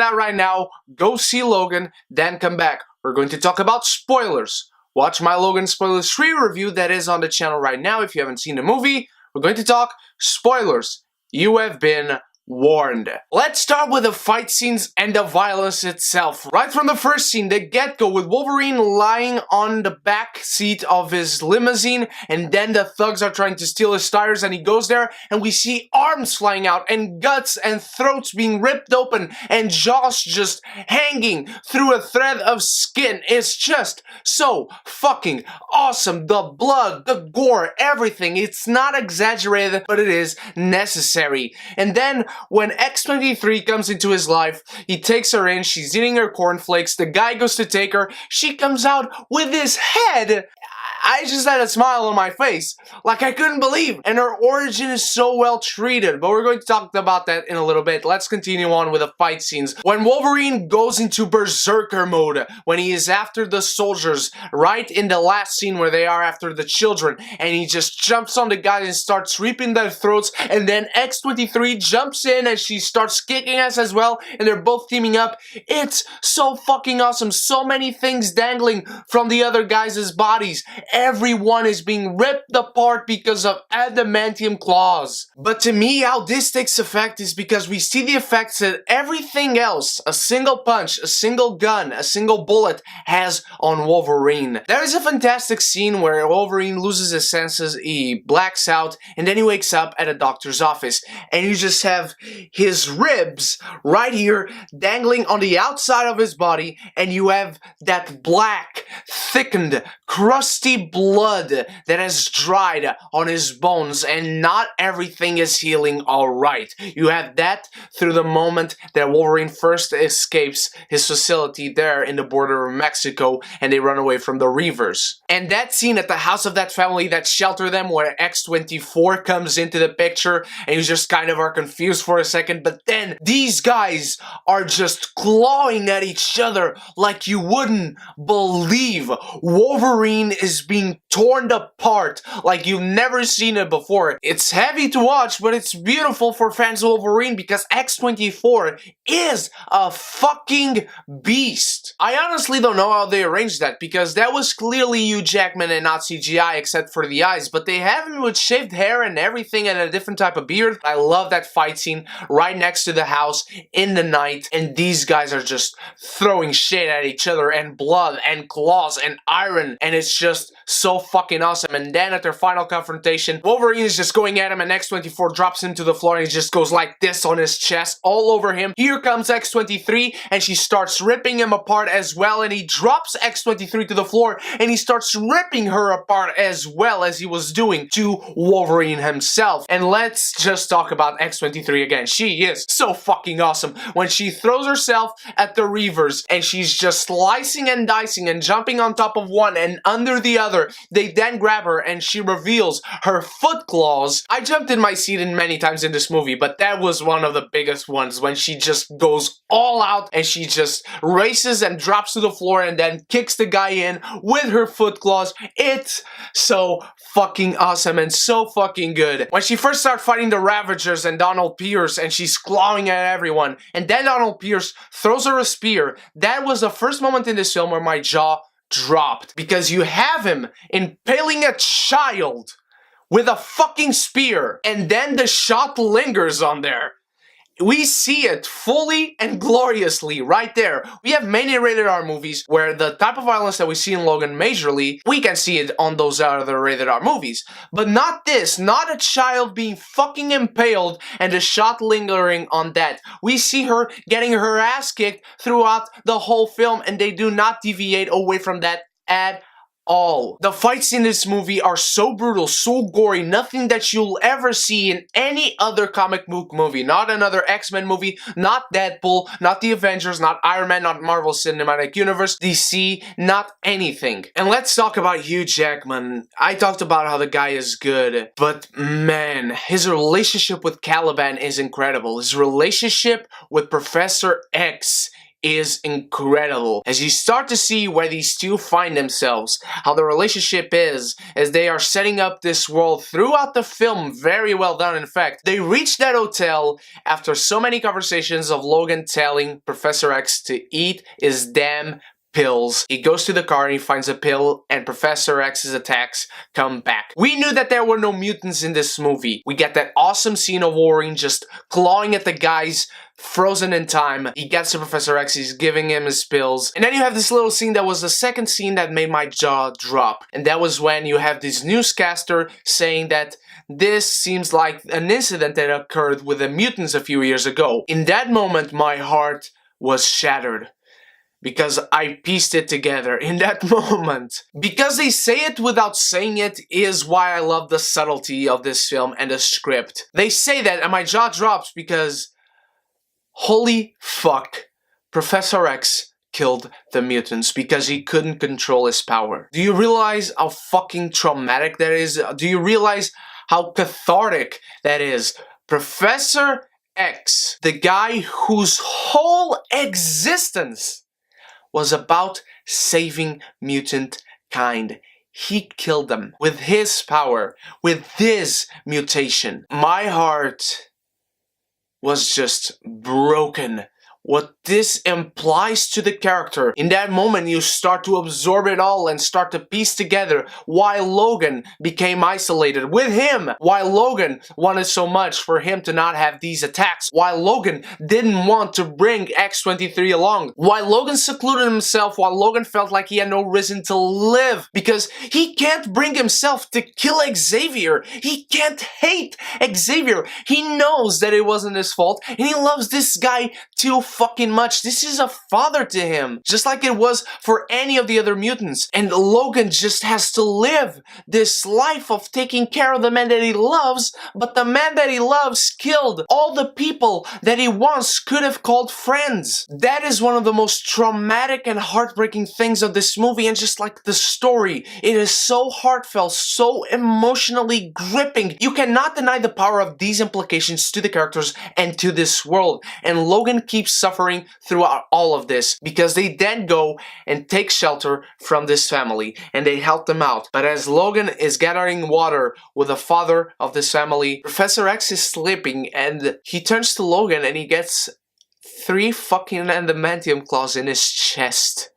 that right now, go see Logan, then come back. We're going to talk about spoilers. Watch my Logan Spoilers 3 review that is on the channel right now if you haven't seen the movie. We're going to talk spoilers. You have been warned. Let's start with the fight scenes and the violence itself. Right from the first scene, the get-go with Wolverine lying on the back seat of his limousine, and then the thugs are trying to steal his tires, and he goes there and we see arms flying out and guts and throats being ripped open and jaws just hanging through a thread of skin. It's just so fucking awesome. The blood, the gore, everything. It's not exaggerated, but it is necessary. And then when X-23 comes into his life, he takes her in, she's eating her cornflakes, the guy goes to take her, she comes out with his head. I just had a smile on my face, like I couldn't believe. And her origin is so well treated, but we're going to talk about that in a little bit. Let's continue on with the fight scenes. When Wolverine goes into berserker mode, when he is after the soldiers, right in the last scene where they are after the children, and he just jumps on the guys and starts ripping their throats, and then X-23 jumps in and she starts kicking ass as well, and they're both teaming up. It's so fucking awesome. So many things dangling from the other guys' bodies. Everyone is being ripped apart because of adamantium claws. But to me, how this takes effect is because we see the effects that everything else, a single punch, a single gun, a single bullet, has on Wolverine. There is a fantastic scene where Wolverine loses his senses, he blacks out, and then he wakes up at a doctor's office. And you just have his ribs right here dangling on the outside of his body, and you have that black, thickened, crusty blood that has dried on his bones, and not everything is healing alright. You have that through the moment that Wolverine first escapes his facility there in the border of Mexico, and they run away from the Reavers. And that scene at the house of that family that shelter them, where X-24 comes into the picture, and you just kind of are confused for a second, but then these guys are just clawing at each other like you wouldn't believe. Wolverine is being torn apart like you've never seen it before. It's heavy to watch, but it's beautiful for fans of Wolverine because X-24 is a fucking beast. I honestly don't know how they arranged that, because that was clearly Hugh Jackman and not CGI except for the eyes, but they have him with shaved hair and everything and a different type of beard. I love that fight scene right next to the house in the night, and these guys are just throwing shit at each other and blood and claws and iron, and it's just so fucking awesome. And then at their final confrontation, Wolverine is just going at him, and X-24 drops him to the floor, and he just goes like this on his chest, all over him. Here comes X-23, and she starts ripping him apart as well, and he drops X-23 to the floor, and he starts ripping her apart as well as he was doing to Wolverine himself. And let's just talk about X-23 again. She is so fucking awesome when she throws herself at the Reavers, and she's just slicing and dicing and jumping on top of one and under the other. They then grab her and she reveals her foot claws. I jumped in my seat many times in this movie, but that was one of the biggest ones, when she just goes all out and she just races and drops to the floor and then kicks the guy in with her foot claws. It's so fucking awesome and so fucking good. When she first started fighting the Ravagers and Donald Pierce, and she's clawing at everyone, and then Donald Pierce throws her a spear, that was the first moment in this film where my jaw dropped, because you have him impaling a child with a fucking spear, and then the shot lingers on there. We see it fully and gloriously right there. We have many rated R movies where the type of violence that we see in Logan majorly, we can see it on those other rated R movies. But not this, not a child being fucking impaled and the shot lingering on that. We see her getting her ass kicked throughout the whole film, and they do not deviate away from that at all. The fights in this movie are so brutal, so gory, nothing that you'll ever see in any other comic book movie. Not another X-Men movie, not Deadpool, not the Avengers, not Iron Man, not Marvel Cinematic Universe, DC, not anything. And let's talk about Hugh Jackman. I talked about how the guy is good, but man, his relationship with Caliban is incredible. His relationship with Professor X is incredible. As you start to see where these two find themselves, how the relationship is, as they are setting up this world throughout the film, very well done in fact. They reach that hotel after so many conversations of Logan telling Professor X to eat his damn pills. He goes to the car and he finds a pill, and Professor X's attacks come back. We knew that there were no mutants in this movie. We get that awesome scene of Wolverine just clawing at the guys frozen in time. He gets to Professor X, he's giving him his pills. And then you have this little scene that was the second scene that made my jaw drop. And that was when you have this newscaster saying that this seems like an incident that occurred with the mutants a few years ago. In that moment, my heart was shattered, because I pieced it together in that moment. Because they say it without saying it is why I love the subtlety of this film and the script. They say that and my jaw drops because holy fuck, Professor X killed the mutants because he couldn't control his power. Do you realize how fucking traumatic that is? Do you realize how cathartic that is? Professor X, the guy whose whole existence was about saving mutant kind. He killed them with his power, with his mutation. My heart was just broken. What this implies to the character. In that moment, you start to absorb it all and start to piece together why Logan became isolated with him. Why Logan wanted so much for him to not have these attacks. Why Logan didn't want to bring X-23 along. Why Logan secluded himself. Why Logan felt like he had no reason to live. Because he can't bring himself to kill Xavier. He can't hate Xavier. He knows that it wasn't his fault and he loves this guy too fucking much. This is a father to him, just like it was for any of the other mutants. And Logan just has to live this life of taking care of the man that he loves, but the man that he loves killed all the people that he once could have called friends. That is one of the most traumatic and heartbreaking things of this movie, and just like the story, it is so heartfelt, so emotionally gripping. You cannot deny the power of these implications to the characters and to this world, and Logan keeps suffering throughout all of this because they then go and take shelter from this family and they help them out. But as Logan is gathering water with the father of this family, Professor X is sleeping and he turns to Logan and he gets 3 fucking adamantium claws in his chest.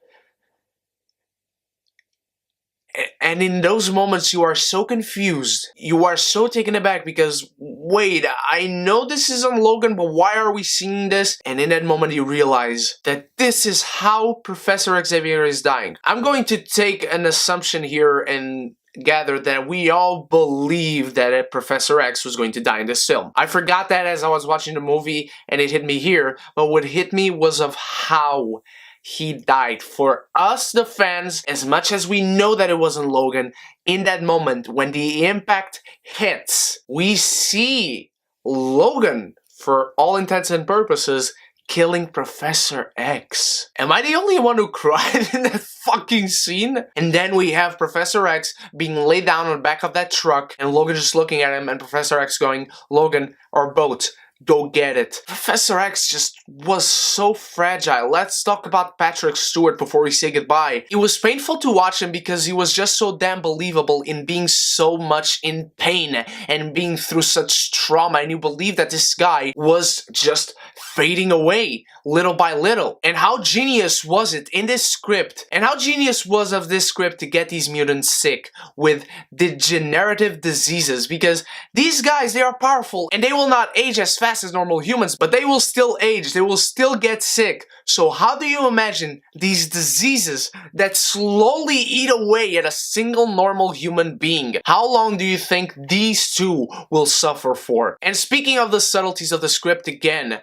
And in those moments you are so confused, you are so taken aback because, wait, I know this is on Logan, but why are we seeing this? And in that moment you realize that this is how Professor Xavier is dying. I'm going to take an assumption here and gather that we all believe that Professor X was going to die in this film. I forgot that as I was watching the movie and it hit me here, but what hit me was of how he died. For us, the fans, as much as we know that it wasn't Logan, in that moment, when the impact hits, we see Logan, for all intents and purposes, killing Professor X. Am I the only one who cried in that fucking scene? And then we have Professor X being laid down on the back of that truck, and Logan just looking at him, and Professor X going, Logan, our boat, go get it. Professor X just was so fragile. Let's talk about Patrick Stewart before we say goodbye. It was painful to watch him because he was just so damn believable in being so much in pain and being through such trauma, and you believe that this guy was just fading away little by little. And how genius was it in this script, and how genius was of this script to get these mutants sick with degenerative diseases, because these guys, they are powerful and they will not age as fast as normal humans, but they will still age, they will still get sick. So how do you imagine these diseases that slowly eat away at a single normal human being? How long do you think these two will suffer for? And speaking of the subtleties of the script again,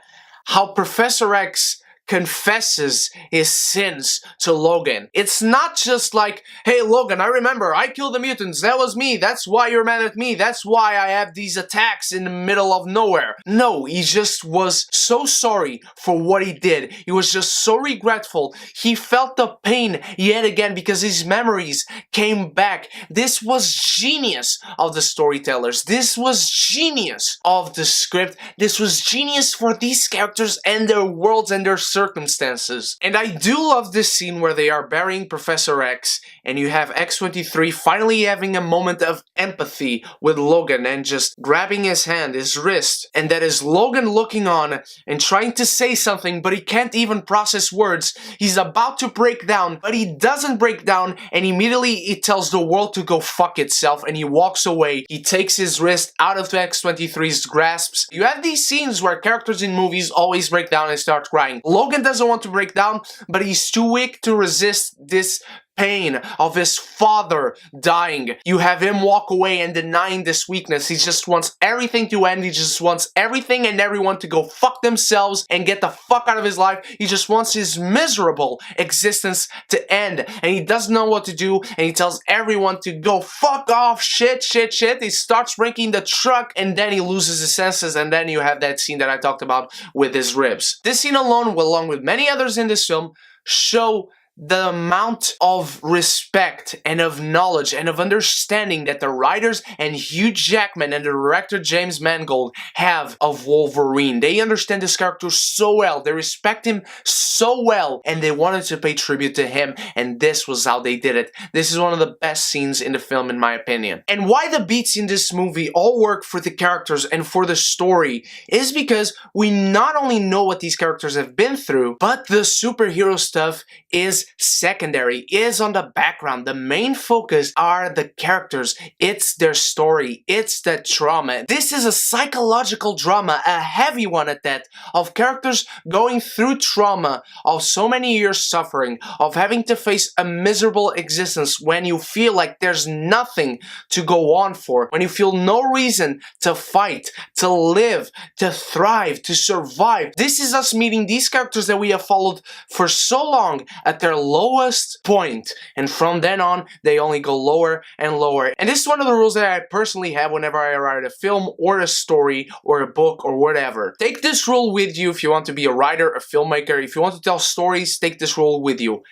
how Professor X confesses his sins to Logan. It's not just like, hey Logan, I remember, I killed the mutants, that was me, that's why you're mad at me, that's why I have these attacks in the middle of nowhere. No, he just was so sorry for what he did. He was just so regretful. He felt the pain yet again because his memories came back. This was genius of the storytellers. This was genius of the script. This was genius for these characters and their worlds and their circumstances. And I do love this scene where they are burying Professor X, and you have X-23 finally having a moment of empathy with Logan and just grabbing his hand, his wrist, and that is Logan looking on and trying to say something, but he can't even process words. He's about to break down, but he doesn't break down, and immediately he tells the world to go fuck itself, and he walks away. He takes his wrist out of X-23's grasps. You have these scenes where characters in movies always break down and start crying. Logan doesn't want to break down, but he's too weak to resist this pain of his father dying. You have him walk away and denying this weakness. He just wants everything to end. He just wants everything and everyone to go fuck themselves and get the fuck out of his life. He just wants his miserable existence to end. And he doesn't know what to do, and he tells everyone to go fuck off, shit. He starts breaking the truck, and then he loses his senses, and then you have that scene that I talked about with his ribs. This scene alone, along with many others in this film, show the amount of respect and of knowledge and of understanding that the writers and Hugh Jackman and the director James Mangold have of Wolverine. They understand this character so well, they respect him so well, and they wanted to pay tribute to him, and this was how they did it. This is one of the best scenes in the film, in my opinion. And why the beats in this movie all work for the characters and for the story is because we not only know what these characters have been through, but the superhero stuff is secondary, is on the background. The main focus are the characters. It's their story. It's the trauma. This is a psychological drama, a heavy one at that, of characters going through trauma, of so many years suffering, of having to face a miserable existence when you feel like there's nothing to go on for, when you feel no reason to fight, to live, to thrive, to survive. This is us meeting these characters that we have followed for so long at their lowest point, and from then on they only go lower and lower. And this is one of the rules that I personally have whenever I write a film or a story or a book or whatever. Take this rule with you if you want to be a writer, a filmmaker. If you want to tell stories, take this rule with you.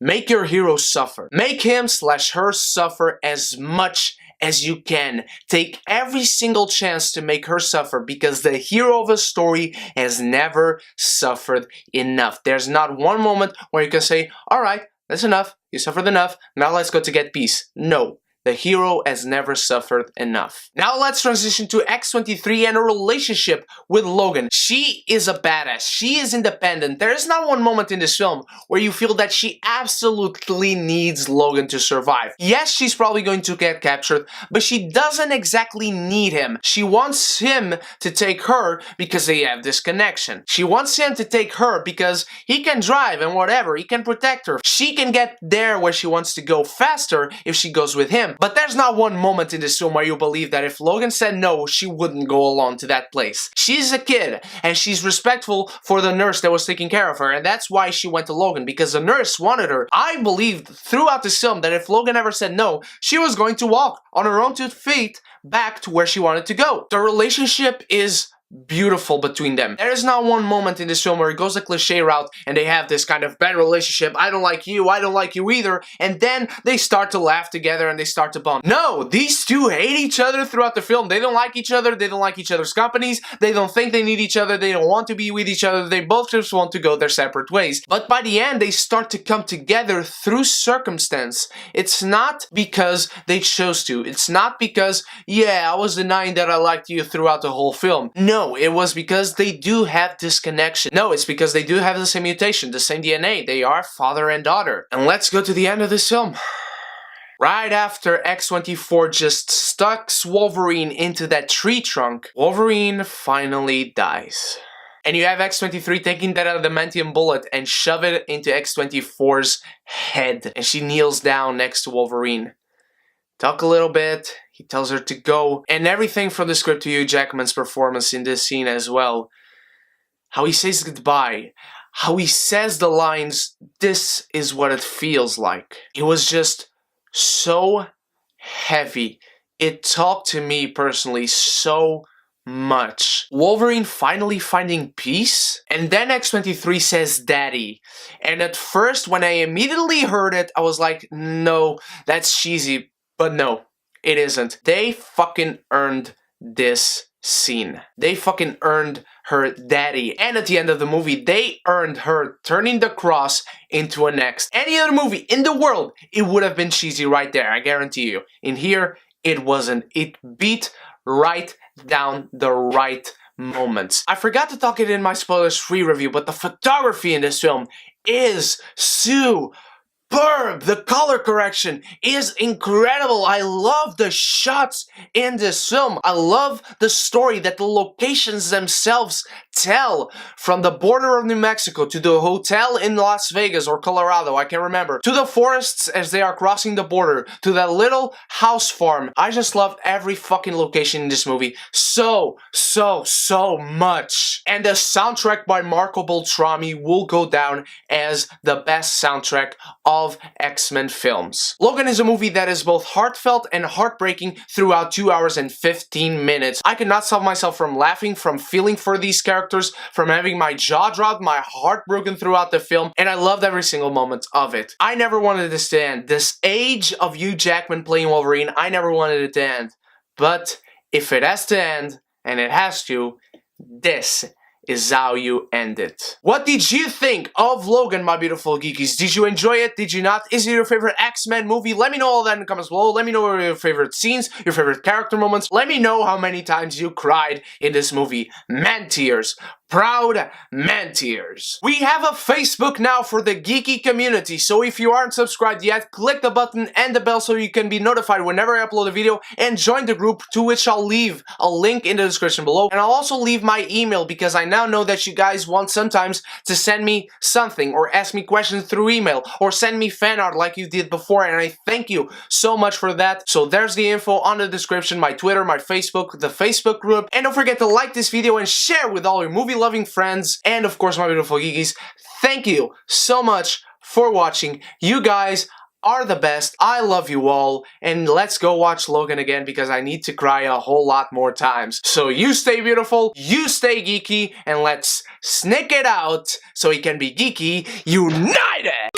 Make your hero suffer. Make him/her suffer as much as you can. Take every single chance to make her suffer, because the hero of a story has never suffered enough. There's not one moment where you can say, alright, that's enough, you suffered enough, now let's go to get peace. No. The hero has never suffered enough. Now let's transition to X-23 and her relationship with Logan. She is a badass. She is independent. There is not one moment in this film where you feel that she absolutely needs Logan to survive. Yes, she's probably going to get captured, but she doesn't exactly need him. She wants him to take her because they have this connection. She wants him to take her because he can drive and whatever, he can protect her. She can get there where she wants to go faster if she goes with him. But there's not one moment in this film where you believe that if Logan said no, she wouldn't go along to that place. She's a kid, and she's respectful for the nurse that was taking care of her, and that's why she went to Logan, because the nurse wanted her. I believed throughout this film that if Logan ever said no, she was going to walk on her own 2 feet back to where she wanted to go. The relationship is beautiful between them. There is not one moment in this film where it goes the cliche route and they have this kind of bad relationship, I don't like you either, and then they start to laugh together and they start to bond. No, these two hate each other throughout the film. They don't like each other, they don't like each other's companies, they don't think they need each other, they don't want to be with each other, they both just want to go their separate ways. But by the end, they start to come together through circumstance. It's not because they chose to. It's not because, yeah, I was denying that I liked you throughout the whole film. No, it was because they do have this connection. No, it's because they do have the same mutation, the same DNA. They are father and daughter. And let's go to the end of this film. Right after X-24 just stucks Wolverine into that tree trunk, Wolverine finally dies. And you have X-23 taking that adamantium bullet and shove it into X-24's head. And she kneels down next to Wolverine. Talk a little bit, he tells her to go, and everything from the script to Hugh Jackman's performance in this scene as well. How he says goodbye, how he says the lines, this is what it feels like. It was just so heavy. It talked to me personally so much. Wolverine finally finding peace, and then X-23 says daddy. And at first, when I immediately heard it, I was like, no, that's cheesy. But no, it isn't. They fucking earned this scene. They fucking earned her daddy. And at the end of the movie, they earned her turning the cross into an X. Any other movie in the world, it would have been cheesy right there, I guarantee you. In here, it wasn't. It beat right down the right moments. I forgot to talk it in my spoilers-free review, but the photography in this film is superb. The color correction is incredible. I love the shots in this film. I love the story that the locations themselves tell. From the border of New Mexico to the hotel in Las Vegas or Colorado, I can't remember, to the forests as they are crossing the border, to that little house farm. I just loved every fucking location in this movie so much. And the soundtrack by Marco Beltrami will go down as the best soundtrack of X-Men films. Logan is a movie that is both heartfelt and heartbreaking throughout 2 hours and 15 minutes. I could not stop myself from laughing, from feeling for these characters, from having my jaw dropped, my heart broken throughout the film, and I loved every single moment of it. I never wanted this to end. This age of Hugh Jackman playing Wolverine, I never wanted it to end. But if it has to end, and it has to, this is how you end it. What did you think of Logan, my beautiful geekies? Did you enjoy it? Did you not? Is it your favorite X-Men movie? Let me know all that in the comments below. Let me know your favorite scenes, your favorite character moments. Let me know how many times you cried in this movie. Man tears. Proud man tears. We have a Facebook now for the geeky community, so if you aren't subscribed yet, click the button and the bell so you can be notified whenever I upload a video, and join the group, to which I'll leave a link in the description below. And I'll also leave my email, because I now know that you guys want sometimes to send me something or ask me questions through email or send me fan art like you did before, and I thank you so much for that. So there's the info on the description, my Twitter, my Facebook, the Facebook group, and don't forget to like this video and share with all your movie loving friends, and of course my beautiful geekies. Thank you so much for watching. You guys are the best. I love you all, and let's go watch Logan again, because I need to cry a whole lot more times. So you stay beautiful, you stay geeky, and let's sneak it out so we can be geeky united!